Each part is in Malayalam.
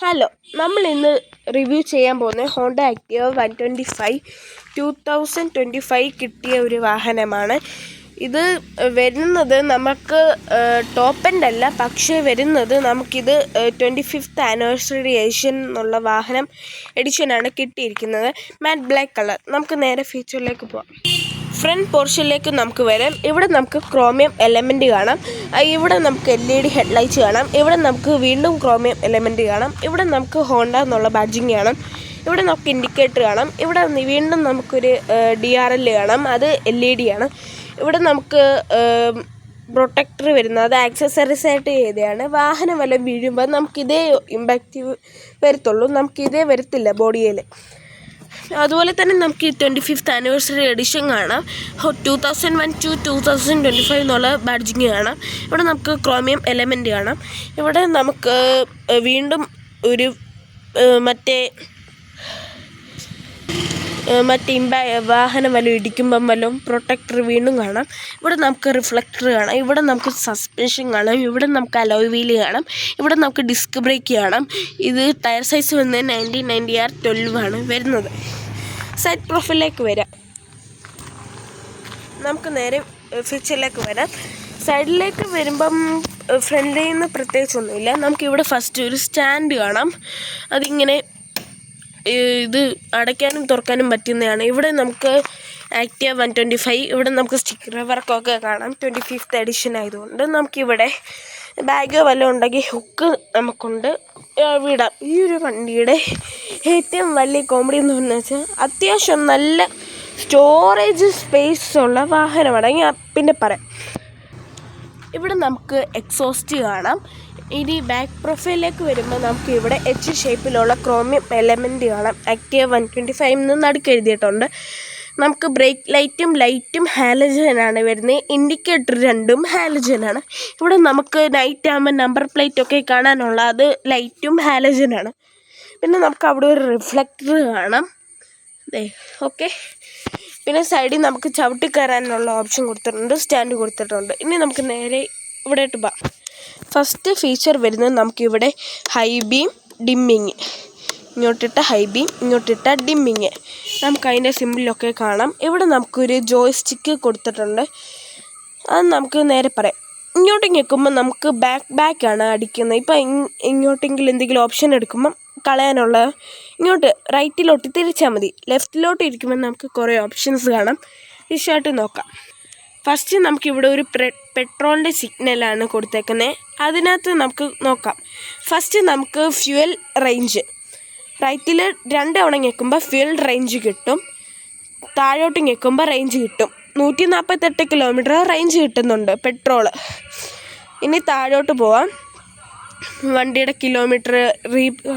ഹലോ, നമ്മൾ ഇന്ന് റിവ്യൂ ചെയ്യാൻ പോകുന്നത് ഹോണ്ട ആക്ടിവ 125 2025 കിട്ടിയ ഒരു വാഹനമാണ്. ഇത് വരുന്നത് നമുക്ക് ടോപ്പ് എൻഡ് അല്ല, പക്ഷേ വരുന്നത് നമുക്കിത് 25th ആനിവേഴ്സറി എഡിഷൻ എന്നുള്ള വാഹനം എഡിഷനാണ് കിട്ടിയിരിക്കുന്നത്. മാറ്റ് ബ്ലാക്ക് കളർ. നമുക്ക് നേരെ ഫീച്ചറിലേക്ക് പോകാം. ഫ്രണ്ട് പോർഷനിലേക്ക് നമുക്ക് വരാം. ഇവിടെ നമുക്ക് ക്രോമിയം എലമെൻറ്റ് കാണാം. ഇവിടെ നമുക്ക് LED ഹെഡ്ലൈറ്റ്സ് കാണാം. ഇവിടെ നമുക്ക് വീണ്ടും ക്രോമിയം എലമെൻറ്റ് കാണാം. ഇവിടെ നമുക്ക് ഹോണ്ട എന്നുള്ള ബാഡ്ജിങ് കാണാം. ഇവിടെ നമുക്ക് ഇൻഡിക്കേറ്റർ കാണാം. ഇവിടെ വീണ്ടും നമുക്കൊരു DRL കാണാം, അത് LED ആണ്. ഇവിടെ നമുക്ക് പ്രൊട്ടക്ടർ വരുന്നത്, അത് ആക്സസറീസ് ആയിട്ട് ചെയ്തതാണ്. വാഹനം വല്ലതും വീഴുമ്പോൾ നമുക്കിതേ ഇമ്പാക്റ്റ് വരത്തുള്ളൂ, നമുക്കിതേ വരത്തില്ല ബോഡിയിൽ. അതുപോലെ തന്നെ നമുക്ക് 25th ആനിവേഴ്സറി എഡിഷൻ കാണാം. 2001 to 2025 എന്നുള്ള ബാഡ്ജിങ് കാണാം. ഇവിടെ നമുക്ക് ക്രോമിയം എലമെൻറ്റ് കാണാം. ഇവിടെ നമുക്ക് വീണ്ടും ഒരു മറ്റേ വാഹനം വല്ലതും ഇടിക്കുമ്പം വല്ലതും പ്രൊട്ടക്ടർ വീണ്ടും കാണാം. ഇവിടെ നമുക്ക് റിഫ്ലക്ടർ കാണാം. ഇവിടെ നമുക്ക് സസ്പെൻഷൻ കാണാം. ഇവിടെ നമുക്ക് അലോയ് വീല് കാണാം. ഇവിടെ നമുക്ക് ഡിസ്ക് ബ്രേക്ക് കാണാം. ഇത് ടയർ സൈസ് വന്നത് 1990R12 ആണ് വരുന്നത്. സൈഡ് പ്രൊഫൈലിലേക്ക് വരാം. നമുക്ക് നേരെ ഫീച്ചറിലേക്ക് വരാം. സൈഡിലേക്ക് വരുമ്പം ഫ്രണ്ടിൽ നിന്ന് പ്രത്യേകിച്ചൊന്നുമില്ല. നമുക്കിവിടെ ഫസ്റ്റ് ഒരു സ്റ്റാൻഡ് കാണാം. അതിങ്ങനെ ഇത് അടയ്ക്കാനും തുറക്കാനും പറ്റുന്നതാണ്. ഇവിടെ നമുക്ക് ആക്ടിവ 125, ഇവിടെ നമുക്ക് സ്റ്റിക്കർ വർക്കൊക്കെ കാണാം. 25th എഡിഷൻ ആയതുകൊണ്ട് നമുക്കിവിടെ ബാഗോ വല്ലതും ഉണ്ടെങ്കിൽ ഹുക്ക് നമുക്കുണ്ട് വിടാം. ഈ ഒരു വണ്ടിയുടെ ഏറ്റവും വലിയ കോമഡി എന്ന് പറഞ്ഞു വെച്ചാൽ അത്യാവശ്യം നല്ല സ്റ്റോറേജ് സ്പേസ് ഉള്ള വാഹനമാണ്. ഞാൻ പിന്നെ പറയാം. ഇവിടെ നമുക്ക് എക്സോസ്റ്റ് കാണാം. ഇനി ബാക്ക് പ്രൊഫൈലിലേക്ക് വരുമ്പോൾ നമുക്ക് ഇവിടെ H ഷേപ്പിലുള്ള ക്രോമിയം എലമെൻറ്റ് കാണാം. ആക്ടിവ 125 നടുക്ക് എഴുതിയിട്ടുണ്ട്. നമുക്ക് ബ്രേക്ക് ലൈറ്റും ഹാലജനാണ് വരുന്നത്. ഇൻഡിക്കേറ്റർ രണ്ടും ഹാലജനാണ്. ഇവിടെ നമുക്ക് നൈറ്റ് ആകുമ്പോൾ നമ്പർ പ്ലേറ്റൊക്കെ കാണാനുള്ള അത് ലൈറ്റും ഹാലജനാണ്. പിന്നെ നമുക്ക് അവിടെ ഒരു റിഫ്ലക്ടർ കാണാം. ഓക്കെ. പിന്നെ സൈഡിൽ നമുക്ക് ചവിട്ടി കയറാനുള്ള ഓപ്ഷൻ കൊടുത്തിട്ടുണ്ട്, സ്റ്റാൻഡ് കൊടുത്തിട്ടുണ്ട്. ഇനി നമുക്ക് നേരെ ഇവിടെ ഇട്ട് പോകാം. ഫസ്റ്റ് ഫീച്ചർ വരുന്നത് നമുക്കിവിടെ ഹൈ ബീം ഡിമ്മിങ്, ഇങ്ങോട്ടിട്ട ഹൈ ബീം, ഇങ്ങോട്ടിട്ട ഡിമ്മിങ്, നമുക്ക് അതിൻ്റെ സിമ്പിളൊക്കെ കാണാം. ഇവിടെ നമുക്കൊരു ജോയ്സ്റ്റിക്ക് കൊടുത്തിട്ടുണ്ട്, അത് നമുക്ക് നേരെ പറയാം. ഇങ്ങോട്ട് ഞെക്കുമ്പോൾ നമുക്ക് ബാക്കാണ് അടിക്കുന്നത്. ഇപ്പം ഇങ്ങോട്ടെങ്കിലും എന്തെങ്കിലും ഓപ്ഷൻ എടുക്കുമ്പം കളയാനുള്ള ഇങ്ങോട്ട് റൈറ്റിലോട്ട് തിരിച്ചാൽ മതി. ലെഫ്റ്റിലോട്ട് ഇരിക്കുമ്പോൾ നമുക്ക് കുറേ ഓപ്ഷൻസ് കാണാം. വിശദമായിട്ട് നോക്കാം. ഫസ്റ്റ് നമുക്കിവിടെ ഒരു പെട്രോളിൻ്റെ സിഗ്നലാണ് കൊടുത്തേക്കുന്നത്. അതിനകത്ത് നമുക്ക് നോക്കാം. ഫസ്റ്റ് നമുക്ക് ഫ്യൂവൽ റേഞ്ച്, റൈറ്റിൽ 2 തവണ ഞെക്കുമ്പോൾ ഫ്യൂവൽ റേഞ്ച് കിട്ടും. താഴോട്ട് ഞെക്കുമ്പോൾ റേഞ്ച് കിട്ടും. 148 കിലോമീറ്റർ റേഞ്ച് കിട്ടുന്നുണ്ട് പെട്രോള്. ഇനി താഴോട്ട് പോവാം. വണ്ടിയുടെ കിലോമീറ്റർ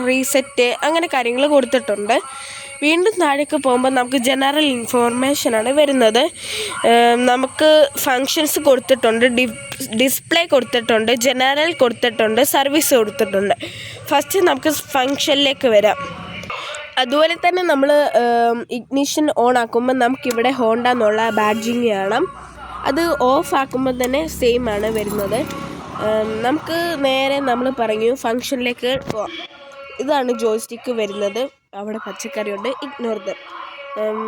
റീസെറ്റ് അങ്ങനെ കാര്യങ്ങൾ കൊടുത്തിട്ടുണ്ട്. വീണ്ടും താഴേക്ക് പോകുമ്പോൾ നമുക്ക് ജനറൽ ഇൻഫോർമേഷനാണ് വരുന്നത്. നമുക്ക് ഫങ്ഷൻസ് കൊടുത്തിട്ടുണ്ട്, ഡിസ്പ്ലേ കൊടുത്തിട്ടുണ്ട്, ജനറൽ കൊടുത്തിട്ടുണ്ട്, സർവീസ് കൊടുത്തിട്ടുണ്ട്. ഫസ്റ്റ് നമുക്ക് ഫങ്ഷനിലേക്ക് വരാം. അതുപോലെ തന്നെ നമ്മൾ ഇഗ്നിഷൻ ഓൺ ആക്കുമ്പോൾ നമുക്കിവിടെ ഹോണ്ട എന്നുള്ള ബാഡ്ജിങ് കാണാം. അത് ഓഫ് ആക്കുമ്പോൾ തന്നെ സെയിം ആണ് വരുന്നത്. നമുക്ക് നേരെ നമ്മൾ പറഞ്ഞു ഫങ്ഷനിലേക്ക് പോവാം. ഇതാണ് ജോയ്സ്റ്റിക്ക് വരുന്നത്. അവിടെ പച്ചക്കറിയുണ്ട്, ഇഗ്നോർ ദം.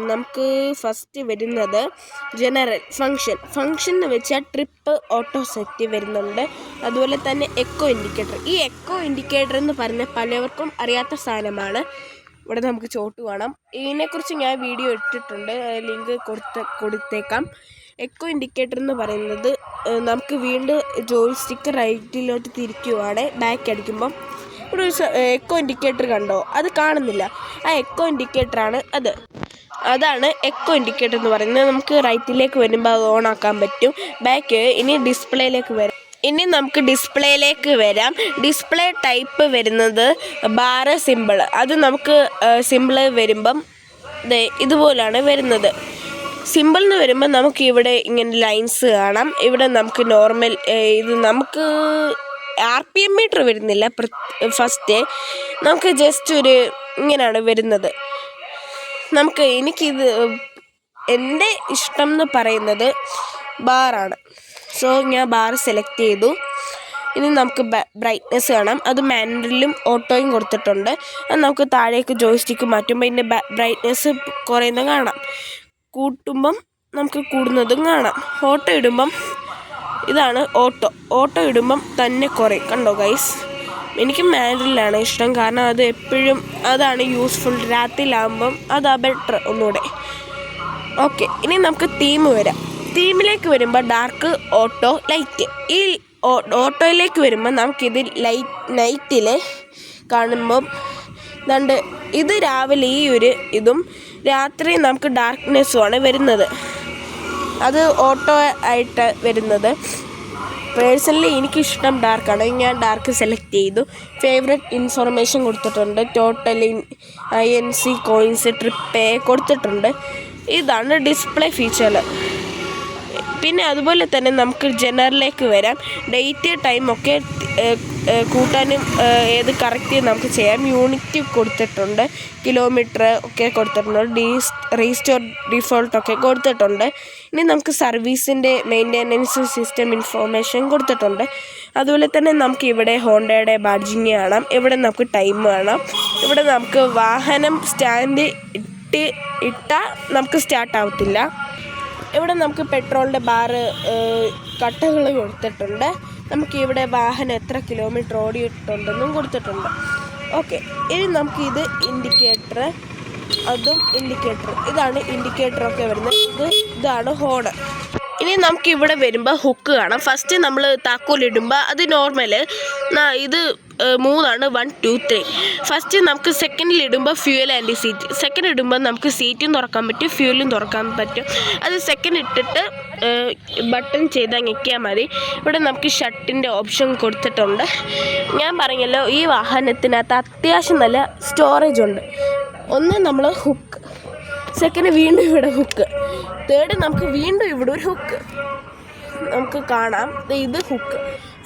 നമുക്ക് ഫസ്റ്റ് വരുന്നത് ജനറൽ ഫങ്ഷൻ എന്ന് വെച്ചാൽ ട്രിപ്പ് ഓട്ടോ സെറ്റ് വരുന്നുണ്ട്. അതുപോലെ തന്നെ എക്കോ ഇൻഡിക്കേറ്റർ. ഈ എക്കോ ഇൻഡിക്കേറ്റർ എന്ന് പറഞ്ഞാൽ പലവർക്കും അറിയാത്ത സാധനമാണ്. ഇവിടെ നമുക്ക് ചോട്ട് കാണാം. ഇതിനെക്കുറിച്ച് ഞാൻ വീഡിയോ ഇട്ടിട്ടുണ്ട്, ലിങ്ക് കൊടുത്തേക്കാം. എക്കോ ഇൻഡിക്കേറ്റർ എന്ന് പറയുന്നത് നമുക്ക് വീണ്ടും ജോയ്സ്റ്റിക്ക് റൈറ്റിലോട്ട് തിരിക്കുവാണ്. ബാക്ക് അടിക്കുമ്പം ഇവിടെ ഒരു എക്കോ ഇൻഡിക്കേറ്റർ കണ്ടോ, അത് കാണുന്നില്ല. ആ എക്കോ ഇൻഡിക്കേറ്ററാണ് അതാണ് എക്കോ ഇൻഡിക്കേറ്റർ എന്ന് പറയുന്നത്. നമുക്ക് റൈറ്റിലേക്ക് വരുമ്പോൾ അത് ഓൺ ആക്കാൻ പറ്റും. ബാക്ക് ഇനി നമുക്ക് ഡിസ്പ്ലേയിലേക്ക് വരാം. ഡിസ്പ്ലേ ടൈപ്പ് വരുന്നത് ബാർ സിമ്പിൾ. അത് നമുക്ക് സിമ്പിൾ വരുമ്പം ഇതുപോലാണ് വരുന്നത്. സിമ്പിൾ എന്ന് വരുമ്പോൾ നമുക്ക് ഇവിടെ ഇങ്ങനെ ലൈൻസ് കാണാം. ഇവിടെ നമുക്ക് നോർമൽ ഇത് നമുക്ക് RPM മീറ്റർ വരുന്നില്ല. ഫസ്റ്റ് നമുക്ക് ജസ്റ്റ് ഒരു ഇങ്ങനെയാണ് വരുന്നത്. എനിക്കിത് എൻ്റെ ഇഷ്ടം എന്ന് പറയുന്നത് ബാറാണ്. സോ ഞാൻ ബാർ സെലക്ട് ചെയ്തു. ഇനി നമുക്ക് ബ്രൈറ്റ്നെസ് കാണാം. അത് മാനുവലും ഓട്ടോയും കൊടുത്തിട്ടുണ്ട്. അത് നമുക്ക് താഴേക്ക് ജോയ്സ്റ്റിക്ക് മാറ്റുമ്പോൾ ഇതിൻ്റെ ബ്രൈറ്റ്നെസ് കുറയുന്നത് കാണാം. കൂട്ടുമ്പം നമുക്ക് കൂടുന്നതും കാണാം. ഓട്ടോ ഇടുമ്പം ഇതാണ് ഓട്ടോ ഇടുമ്പം തന്നെ കുറയും. കണ്ടോ ഗൈസ്? എനിക്ക് മാനുവലാണ് ഇഷ്ടം, കാരണം അത് എപ്പോഴും അതാണ് യൂസ്ഫുൾ. രാത്രിയിലാകുമ്പം അതാ ബെറ്റർ ഒന്നുകൂടെ. ഓക്കെ, ഇനി നമുക്ക് തീം വരാം. തീമിലേക്ക് വരുമ്പോൾ ഡാർക്ക്, ഓട്ടോ, ലൈറ്റ്. ഈ ഓട്ടോയിലേക്ക് വരുമ്പോൾ നമുക്കിത് നൈറ്റിൽ കാണുമ്പം ഇത് രാവിലെ ഈ ഒരു ഇതും രാത്രി നമുക്ക് ഡാർക്ക്നെസ്സുമാണ് വരുന്നത്. അത് ഓട്ടോ ആയിട്ട് വരുന്നത്. പേഴ്സണലി എനിക്കിഷ്ടം ഡാർക്കാണ്. ഞാൻ ഡാർക്ക് സെലക്ട് ചെയ്തു. ഫേവറേറ്റ് ഇൻഫർമേഷൻ കൊടുത്തിട്ടുണ്ട്. ടോട്ടൽ INC കോയിൻസ് ട്രിപ്പ് കൊടുത്തിട്ടുണ്ട്. ഇതാണ് ഡിസ്പ്ലേ ഫീച്ചർ. പിന്നെ അതുപോലെ തന്നെ നമുക്ക് ജനറലിലേക്ക് വരാം. ഡേറ്റ് ടൈമൊക്കെ കൂട്ടാനും ഏത് കറക്റ്റ് നമുക്ക് ചെയ്യാം. യൂണിറ്റ് കൊടുത്തിട്ടുണ്ട്, കിലോമീറ്റർ ഒക്കെ കൊടുത്തിട്ടുണ്ട്, റീസ്റ്റോർ ഡിഫോൾട്ടൊക്കെ കൊടുത്തിട്ടുണ്ട്. ഇനി നമുക്ക് സർവീസിൻ്റെ മെയിൻ്റെനൻസ് സിസ്റ്റം ഇൻഫോർമേഷൻ കൊടുത്തിട്ടുണ്ട്. അതുപോലെ തന്നെ നമുക്ക് ഇവിടെ ഹോണ്ടയുടെ ബാഡ്ജിങ് കാണാം. ഇവിടെ നമുക്ക് ടൈം കാണാം. ഇവിടെ നമുക്ക് വാഹനം സ്റ്റാൻഡ് ഇട്ടാൽ നമുക്ക് സ്റ്റാർട്ടാവത്തില്ല. ഇവിടെ നമുക്ക് പെട്രോളിൻ്റെ ബാറ് കട്ടകൾ കൊടുത്തിട്ടുണ്ട്. നമുക്കിവിടെ വാഹനം എത്ര കിലോമീറ്റർ ഓടിയിട്ടുണ്ടെന്നും കൊടുത്തിട്ടുണ്ട്. ഓക്കെ, ഇനി നമുക്കിത് ഇൻഡിക്കേറ്റർ, അതും ഇൻഡിക്കേറ്റർ. ഇതാണ് ഇൻഡിക്കേറ്ററൊക്കെ വരുന്നത്. ഇതാണ് ഹോൺ. ഇനി നമുക്കിവിടെ വരുമ്പോൾ ഹുക്ക് കാണാം. ഫസ്റ്റ് നമ്മൾ താക്കോലിടുമ്പോൾ അത് നോർമൽ ഇത് 3 1 2 3. ഫസ്റ്റ് നമുക്ക് സെക്കൻഡിലിടുമ്പോൾ ഫ്യൂവൽ ആൻഡ് സീറ്റ്. സെക്കൻഡ് ഇടുമ്പോൾ നമുക്ക് സീറ്റും തുറക്കാൻ പറ്റും, ഫ്യൂവലും തുറക്കാൻ പറ്റും. അത് സെക്കൻഡ് ഇട്ടിട്ട് ബട്ടൺ ചെയ്താൽ ഞെക്കിയാൽ മതി. ഇവിടെ നമുക്ക് ഷട്ടിൻ്റെ ഓപ്ഷൻ കൊടുത്തിട്ടുണ്ട്. ഞാൻ പറഞ്ഞല്ലോ, ഈ വാഹനത്തിനകത്ത് അത്യാവശ്യം നല്ല സ്റ്റോറേജ് ഉണ്ട്. ഒന്ന് നമ്മൾ ഹുക്ക്, സെക്കൻഡ് വീണ്ടും ഇവിടെ ഹുക്ക്, തേർഡ് നമുക്ക് വീണ്ടും ഇവിടെ ഒരു ഹുക്ക് നമുക്ക് കാണാം. ഇത് ഹുക്ക്.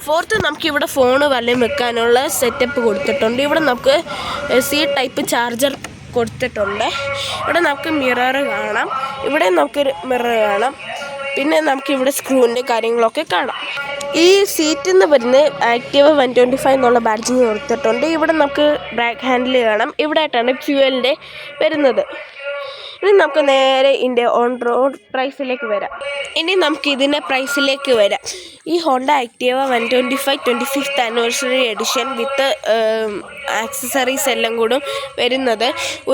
ഫോർത്ത് നമുക്കിവിടെ ഫോണ് വല്ലതും വെക്കാനുള്ള സെറ്റപ്പ് കൊടുത്തിട്ടുണ്ട്. ഇവിടെ നമുക്ക് C ടൈപ്പ് ചാർജർ കൊടുത്തിട്ടുണ്ട്. ഇവിടെ നമുക്ക് മിറർ കാണാം. ഇവിടെ നമുക്കൊരു മിറർ കാണാം. പിന്നെ നമുക്കിവിടെ സ്ക്രൂവിൻ്റെ കാര്യങ്ങളൊക്കെ കാണാം. ഈ സീറ്റിൽ നിന്ന് വരുന്ന ആക്റ്റീവ 125 എന്നുള്ള ബാഡ്ജിങ് കൊടുത്തിട്ടുണ്ട്. ഇവിടെ നമുക്ക് ബ്രേക്ക് ഹാൻഡിൽ കാണാം. ഇവിടെ ആയിട്ടാണ് ഫ്യൂവലിൻ്റെ വരുന്നത്. ഇനി നമുക്ക് നേരെ ഇതിൻ്റെ ഓൺ റോഡ് പ്രൈസിലേക്ക് വരാം. ഈ Honda Activa 125 25th anniversary edition with accessories എല്ലാം കൂടും വരുന്നത്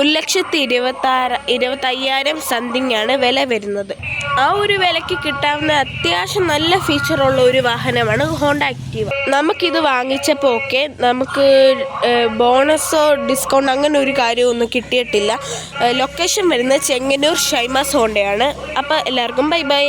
1,25,000 സംതിങ് ആണ് വില വരുന്നത്. ആ ഒരു വിലയ്ക്ക് കിട്ടാവുന്ന അത്യാവശ്യം നല്ല ഫീച്ചറുള്ള ഒരു വാഹനമാണ് ഹോണ്ട ആക്റ്റീവ. നമുക്കിത് വാങ്ങിച്ചപ്പോൾ നമുക്ക് ബോണസോ ഡിസ്കൗണ്ട് അങ്ങനെ ഒരു കാര്യമൊന്നും കിട്ടിയിട്ടില്ല. ലൊക്കേഷൻ വരുന്നത് ചെങ്ങന്നൂർ ഷൈമാസ് ഹോണ്ടയാണ്. അപ്പോൾ എല്ലാവർക്കും ബൈ ബൈ.